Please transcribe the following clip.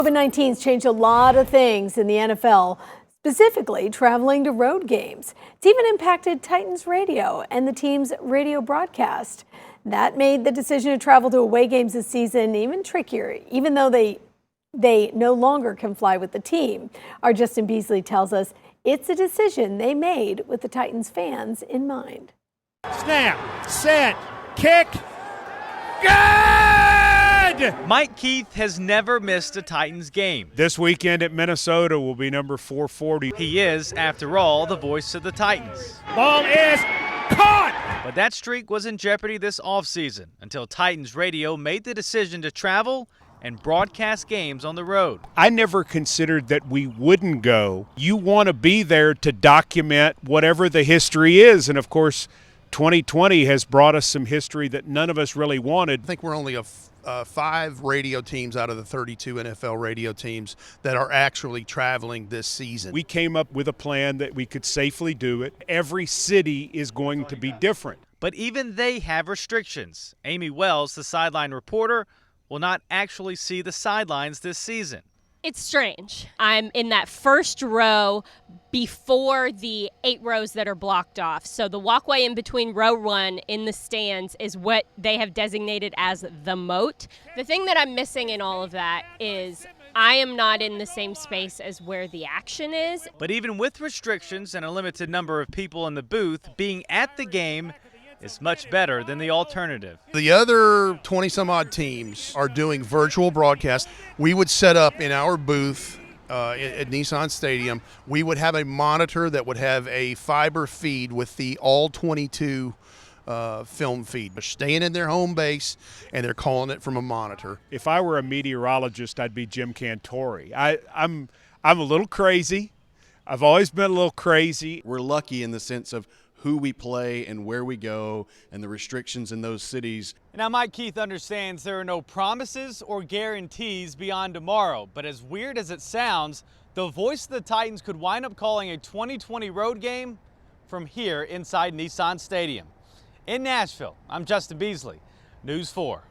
COVID-19's changed a lot of things in the NFL, specifically traveling to road games. It's even impacted Titans radio and the team's radio broadcast. That made the decision to travel to away games this season even trickier, even though they no longer can fly with the team. Our Justin Beasley tells us it's a decision they made with the Titans fans in mind. Snap, set, kick, good! Mike Keith has never missed a Titans game. This weekend at Minnesota will be number 440. He is, after all, the voice of the Titans. Ball is caught! But that streak was in jeopardy this offseason until Titans radio made the decision to travel and broadcast games on the road. I never considered that we wouldn't go. You want to be there to document whatever the history is, and of course 2020 has brought us some history that none of us really wanted. I think we're only 5 radio teams out of the 32 NFL radio teams that are actually traveling this season. We came up with a plan that we could safely do it. Every city is going to be different. But even they have restrictions. Amy Wells, the sideline reporter, will not actually see the sidelines this season. It's strange. I'm in that first row before the 8 rows that are blocked off. So the walkway in between row 1 in the stands is what they have designated as the moat. The thing that I'm missing in all of that is I am not in the same space as where the action is. But even with restrictions and a limited number of people in the booth, being at the game is much better than the alternative. The other 20-some-odd teams are doing virtual broadcasts. We would set up in our booth at Nissan Stadium. We would have a monitor that would have a fiber feed with the all 22 film feed. They're staying in their home base, and they're calling it from a monitor. If I were a meteorologist, I'd be Jim Cantori. I'm a little crazy. I've always been a little crazy. We're lucky in the sense of who we play and where we go and the restrictions in those cities. Now, Mike Keith understands there are no promises or guarantees beyond tomorrow, but as weird as it sounds, the voice of the Titans could wind up calling a 2020 road game from here inside Nissan Stadium. In Nashville, I'm Justin Beasley, News 4.